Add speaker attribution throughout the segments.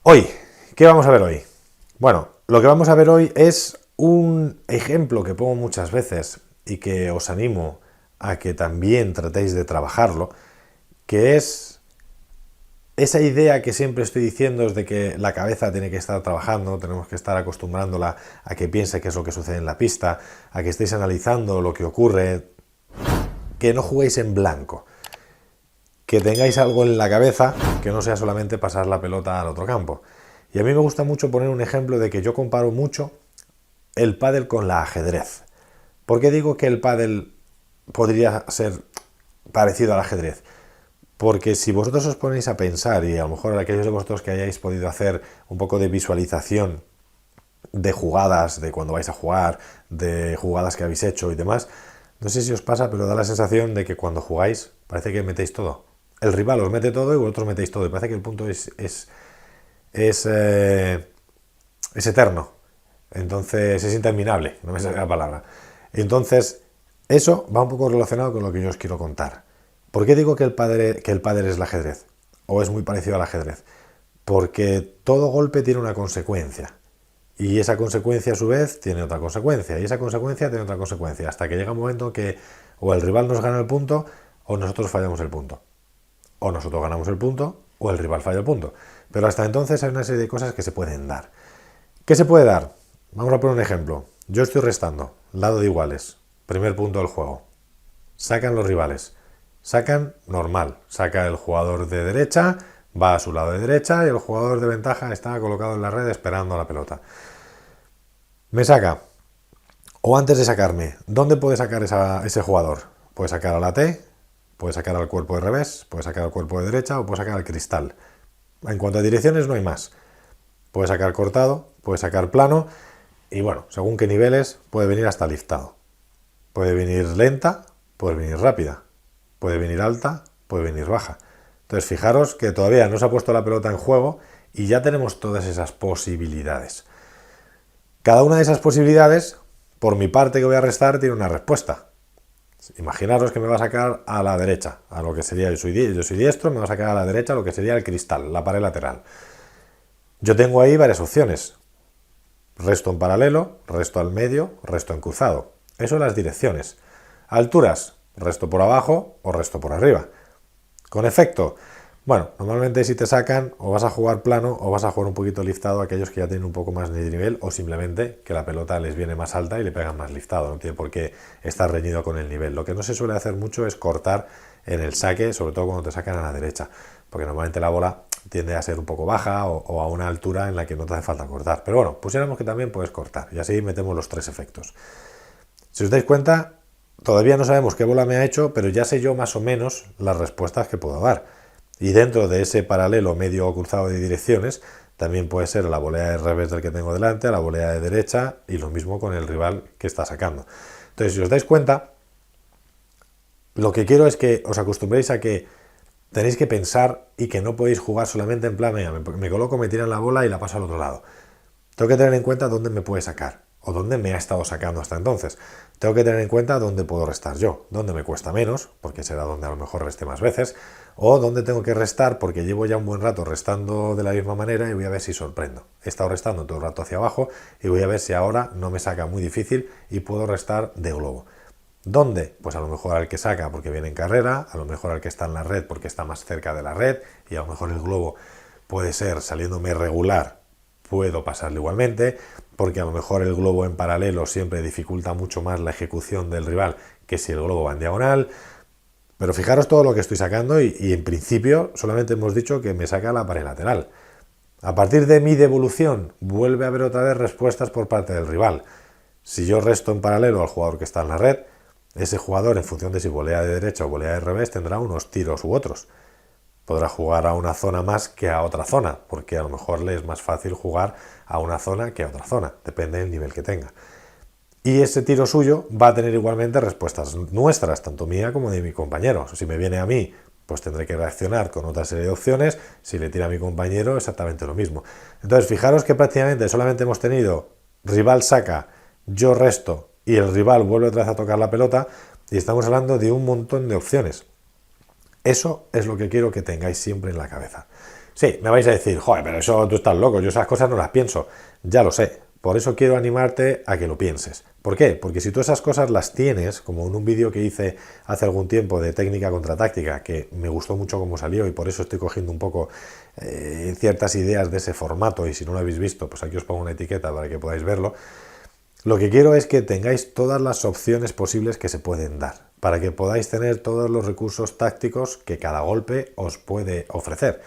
Speaker 1: Hoy, ¿qué vamos a ver hoy? Bueno, lo que vamos a ver hoy es un ejemplo que pongo muchas veces y que os animo a que también tratéis de trabajarlo, que es esa idea que siempre estoy diciendo es de que la cabeza tiene que estar trabajando, tenemos que estar acostumbrándola a que piense qué es lo que sucede en la pista, a que estéis analizando lo que ocurre, que no juguéis en blanco, que tengáis algo en la cabeza que no sea solamente pasar la pelota al otro campo. Y a mí me gusta mucho poner un ejemplo de que yo comparo mucho el pádel con la ajedrez. ¿Por qué digo que el pádel podría ser parecido al ajedrez? Porque si vosotros os ponéis a pensar, y a lo mejor aquellos de vosotros que hayáis podido hacer un poco de visualización de jugadas, de cuando vais a jugar, de jugadas que habéis hecho y demás, no sé si os pasa, pero da la sensación de que cuando jugáis parece que metéis todo. El rival os mete todo y vosotros metéis todo. Y parece que el punto es, es eterno. Entonces es interminable, no me sale la palabra. Entonces, eso va un poco relacionado con lo que yo os quiero contar. ¿Por qué digo que el pádel es el ajedrez? O es muy parecido al ajedrez. Porque todo golpe tiene una consecuencia. Y esa consecuencia a su vez tiene otra consecuencia. Y esa consecuencia tiene otra consecuencia. Hasta que llega un momento que o el rival nos gana el punto o nosotros fallamos el punto. O nosotros ganamos el punto o el rival falla el punto. Pero hasta entonces hay una serie de cosas que se pueden dar. ¿Qué se puede dar? Vamos a poner un ejemplo. Yo estoy restando, lado de iguales, primer punto del juego. Sacan los rivales. Sacan normal. Saca el jugador de derecha, va a su lado de derecha y el jugador de ventaja está colocado en la red esperando la pelota. Me saca. O antes de sacarme, ¿dónde puede sacar ese jugador? Puede sacar a la T, puede sacar al cuerpo de revés, puede sacar al cuerpo de derecha o puede sacar al cristal. En cuanto a direcciones no hay más. Puede sacar cortado, puede sacar plano y bueno, según qué niveles puede venir hasta liftado. Puede venir lenta, puede venir rápida, puede venir alta, puede venir baja. Entonces fijaros que todavía no se ha puesto la pelota en juego y ya tenemos todas esas posibilidades. Cada una de esas posibilidades, por mi parte que voy a restar, tiene una respuesta. Imaginaros que me va a sacar a la derecha, a lo que sería, yo soy diestro, me va a sacar a la derecha lo que sería el cristal, la pared lateral. Yo tengo ahí varias opciones. Resto en paralelo, resto al medio, resto en cruzado. Eso las direcciones. Alturas, resto por abajo o resto por arriba. Con efecto, bueno, normalmente si te sacan o vas a jugar plano o vas a jugar un poquito liftado a aquellos que ya tienen un poco más de nivel o simplemente que la pelota les viene más alta y le pegan más liftado. No tiene por qué estar reñido con el nivel. Lo que no se suele hacer mucho es cortar en el saque, sobre todo cuando te sacan a la derecha, porque normalmente la bola tiende a ser un poco baja o a una altura en la que no te hace falta cortar. Pero bueno, pusiéramos que también puedes cortar y así metemos los tres efectos. Si os dais cuenta, todavía no sabemos qué bola me ha hecho, pero ya sé yo más o menos las respuestas que puedo dar. Y dentro de ese paralelo medio o cruzado de direcciones, también puede ser la volea de revés del que tengo delante, a la volea de derecha y lo mismo con el rival que está sacando. Entonces, si os dais cuenta, lo que quiero es que os acostumbréis a que tenéis que pensar y que no podéis jugar solamente en plan, me coloco, me tiran la bola y la paso al otro lado. Tengo que tener en cuenta dónde me puede sacar o dónde me ha estado sacando hasta entonces. Tengo que tener en cuenta dónde puedo restar yo, dónde me cuesta menos, porque será donde a lo mejor reste más veces, o dónde tengo que restar porque llevo ya un buen rato restando de la misma manera y voy a ver si sorprendo. He estado restando todo el rato hacia abajo y voy a ver si ahora no me saca muy difícil y puedo restar de globo. ¿Dónde? Pues a lo mejor al que saca porque viene en carrera, a lo mejor al que está en la red porque está más cerca de la red y a lo mejor el globo puede ser saliéndome regular, puedo pasarle igualmente, porque a lo mejor el globo en paralelo siempre dificulta mucho más la ejecución del rival que si el globo va en diagonal. Pero fijaros todo lo que estoy sacando y en principio solamente hemos dicho que me saca la pared lateral. A partir de mi devolución vuelve a haber otra vez respuestas por parte del rival. Si yo resto en paralelo al jugador que está en la red, ese jugador, en función de si volea de derecha o volea de revés, tendrá unos tiros u otros. Podrá jugar a una zona más que a otra zona, porque a lo mejor le es más fácil jugar a una zona que a otra zona, depende del nivel que tenga. Y ese tiro suyo va a tener igualmente respuestas nuestras, tanto mía como de mi compañero. Si me viene a mí, pues tendré que reaccionar con otra serie de opciones. Si le tira a mi compañero, exactamente lo mismo. Entonces, fijaros que prácticamente solamente hemos tenido rival saca, yo resto y el rival vuelve otra vez a tocar la pelota y estamos hablando de un montón de opciones. Eso es lo que quiero que tengáis siempre en la cabeza. Sí, me vais a decir, joder, pero eso tú estás loco, yo esas cosas no las pienso. Ya lo sé, por eso quiero animarte a que lo pienses. ¿Por qué? Porque si tú esas cosas las tienes, como en un vídeo que hice hace algún tiempo de técnica contra táctica, que me gustó mucho cómo salió y por eso estoy cogiendo un poco ciertas ideas de ese formato, y si no lo habéis visto, pues aquí os pongo una etiqueta para que podáis verlo. Lo que quiero es que tengáis todas las opciones posibles que se pueden dar, para que podáis tener todos los recursos tácticos que cada golpe os puede ofrecer.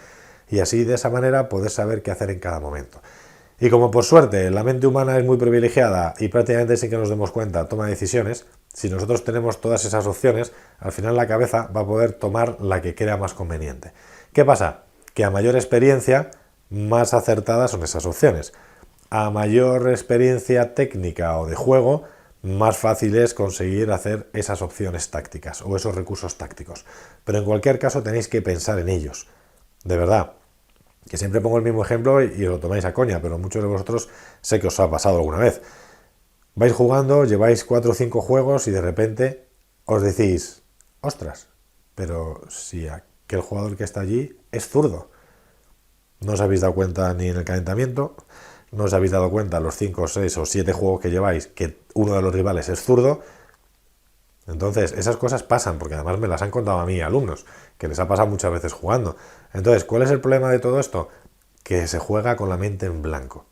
Speaker 1: Y así de esa manera podéis saber qué hacer en cada momento. Y como por suerte la mente humana es muy privilegiada y prácticamente sin que nos demos cuenta toma decisiones, si nosotros tenemos todas esas opciones, al final la cabeza va a poder tomar la que crea más conveniente. ¿Qué pasa? Que a mayor experiencia, más acertadas son esas opciones. A mayor experiencia técnica o de juego, más fácil es conseguir hacer esas opciones tácticas o esos recursos tácticos. Pero en cualquier caso tenéis que pensar en ellos. De verdad, que siempre pongo el mismo ejemplo y os lo tomáis a coña, pero muchos de vosotros sé que os ha pasado alguna vez. Vais jugando, lleváis 4 o 5 juegos y de repente os decís, ostras, pero si aquel jugador que está allí es zurdo. No os habéis dado cuenta ni en el calentamiento, no os habéis dado cuenta los 5, 6 o 7 juegos que lleváis que uno de los rivales es zurdo. Entonces, esas cosas pasan, porque además me las han contado a mí alumnos, que les ha pasado muchas veces jugando. Entonces, ¿cuál es el problema de todo esto? Que se juega con la mente en blanco.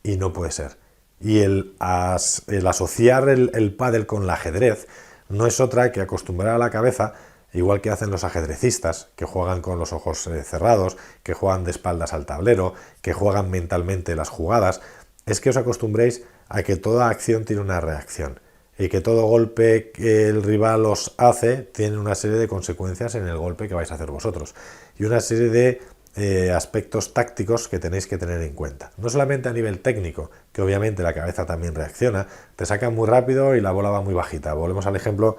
Speaker 1: Y no puede ser. Y el asociar el pádel con el ajedrez no es otra que acostumbrar a la cabeza, igual que hacen los ajedrecistas, que juegan con los ojos cerrados, que juegan de espaldas al tablero, que juegan mentalmente las jugadas, es que os acostumbréis a que toda acción tiene una reacción y que todo golpe que el rival os hace tiene una serie de consecuencias en el golpe que vais a hacer vosotros y una serie de aspectos tácticos que tenéis que tener en cuenta. No solamente a nivel técnico, que obviamente la cabeza también reacciona, te sacan muy rápido y la bola va muy bajita. Volvemos al ejemplo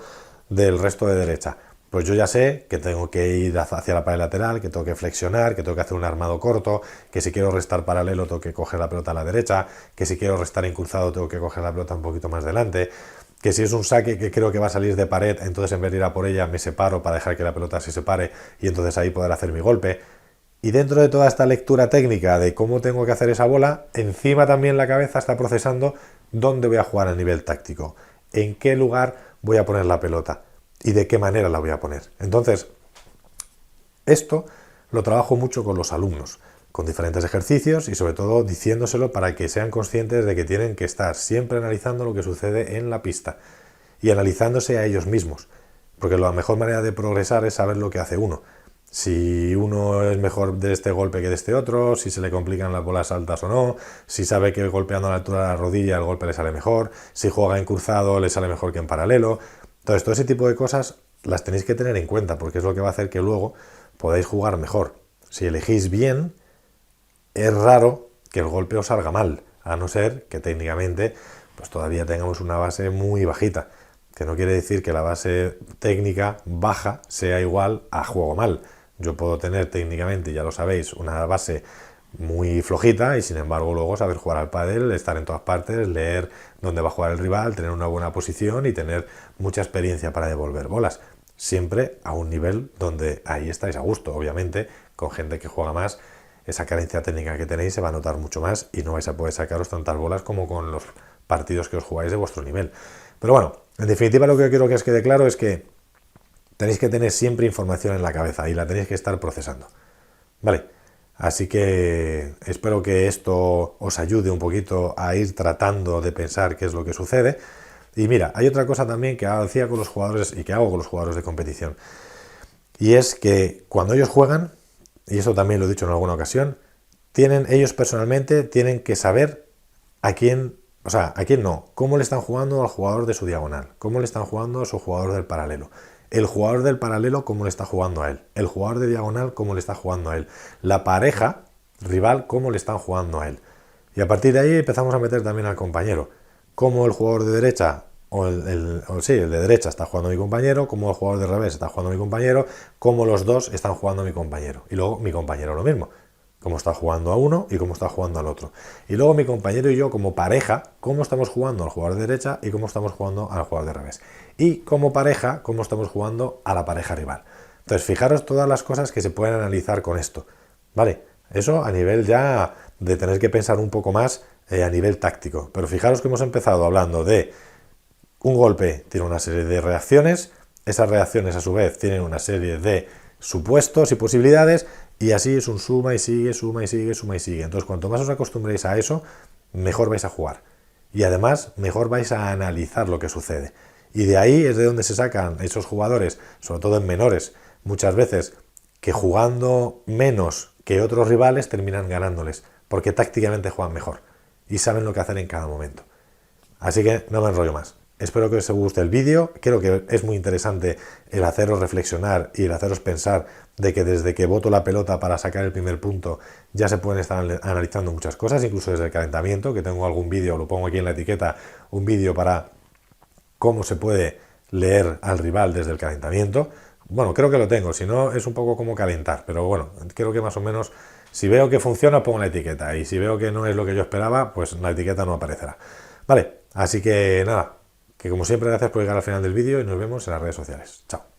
Speaker 1: del resto de derecha. Pues yo ya sé que tengo que ir hacia la pared lateral, que tengo que flexionar, que tengo que hacer un armado corto, que si quiero restar paralelo tengo que coger la pelota a la derecha, que si quiero restar incruzado tengo que coger la pelota un poquito más delante, que si es un saque que creo que va a salir de pared, entonces en vez de ir a por ella me separo para dejar que la pelota se separe y entonces ahí poder hacer mi golpe. Y dentro de toda esta lectura técnica de cómo tengo que hacer esa bola, encima también la cabeza está procesando dónde voy a jugar a nivel táctico, en qué lugar voy a poner la pelota y de qué manera la voy a poner. Entonces, esto lo trabajo mucho con los alumnos, con diferentes ejercicios y sobre todo diciéndoselo para que sean conscientes de que tienen que estar siempre analizando lo que sucede en la pista y analizándose a ellos mismos, porque la mejor manera de progresar es saber lo que hace uno. Si uno es mejor de este golpe que de este otro, si se le complican las bolas altas o no, si sabe que golpeando a la altura de la rodilla el golpe le sale mejor, si juega en cruzado le sale mejor que en paralelo. Entonces, todo ese tipo de cosas las tenéis que tener en cuenta porque es lo que va a hacer que luego podáis jugar mejor. Si elegís bien, es raro que el golpe os salga mal, a no ser que técnicamente pues todavía tengamos una base muy bajita, que no quiere decir que la base técnica baja sea igual a juego mal. Yo puedo tener técnicamente, ya lo sabéis, una base muy flojita y sin embargo luego saber jugar al pádel, estar en todas partes, leer dónde va a jugar el rival, tener una buena posición y tener mucha experiencia para devolver bolas. Siempre a un nivel donde ahí estáis a gusto. Obviamente, con gente que juega más, esa carencia técnica que tenéis se va a notar mucho más y no vais a poder sacaros tantas bolas como con los partidos que os jugáis de vuestro nivel. Pero bueno, en definitiva lo que quiero que os quede claro es que tenéis que tener siempre información en la cabeza y la tenéis que estar procesando. Vale, así que espero que esto os ayude un poquito a ir tratando de pensar qué es lo que sucede. Y mira, hay otra cosa también que hacía con los jugadores y que hago con los jugadores de competición. Y es que cuando ellos juegan, y eso también lo he dicho en alguna ocasión, ellos personalmente tienen que saber a quién no, cómo le están jugando al jugador de su diagonal, cómo le están jugando a su jugador del paralelo. El jugador del paralelo, cómo le está jugando a él. El jugador de diagonal, cómo le está jugando a él. La pareja rival, cómo le están jugando a él. Y a partir de ahí empezamos a meter también al compañero. Cómo el jugador de derecha, el de derecha está jugando a mi compañero, cómo el jugador de revés está jugando a mi compañero, cómo los dos están jugando a mi compañero. Y luego mi compañero lo mismo. Cómo está jugando a uno y cómo está jugando al otro. Y luego mi compañero y yo como pareja, cómo estamos jugando al jugador de derecha y cómo estamos jugando al jugador de revés. Y como pareja, cómo estamos jugando a la pareja rival. Entonces, fijaros todas las cosas que se pueden analizar con esto. ¿Vale? Eso a nivel ya de tener que pensar un poco más a nivel táctico. Pero fijaros que hemos empezado hablando de un golpe tiene una serie de reacciones, esas reacciones a su vez tienen una serie de supuestos y posibilidades, y así es un suma y sigue, suma y sigue, suma y sigue. Entonces, cuanto más os acostumbréis a eso, mejor vais a jugar. Y además, mejor vais a analizar lo que sucede. Y de ahí es de donde se sacan esos jugadores, sobre todo en menores, muchas veces, que jugando menos que otros rivales terminan ganándoles, porque tácticamente juegan mejor y saben lo que hacer en cada momento. Así que no me enrollo más. Espero que os guste el vídeo. Creo que es muy interesante el haceros reflexionar y el haceros pensar de que desde que boto la pelota para sacar el primer punto ya se pueden estar analizando muchas cosas, incluso desde el calentamiento, que tengo algún vídeo, lo pongo aquí en la etiqueta, un vídeo para cómo se puede leer al rival desde el calentamiento. Bueno, creo que lo tengo, si no es un poco como calentar, pero bueno, creo que más o menos si veo que funciona pongo la etiqueta y si veo que no es lo que yo esperaba, pues la etiqueta no aparecerá. Vale, así que nada, que como siempre gracias por llegar al final del vídeo y nos vemos en las redes sociales. Chao.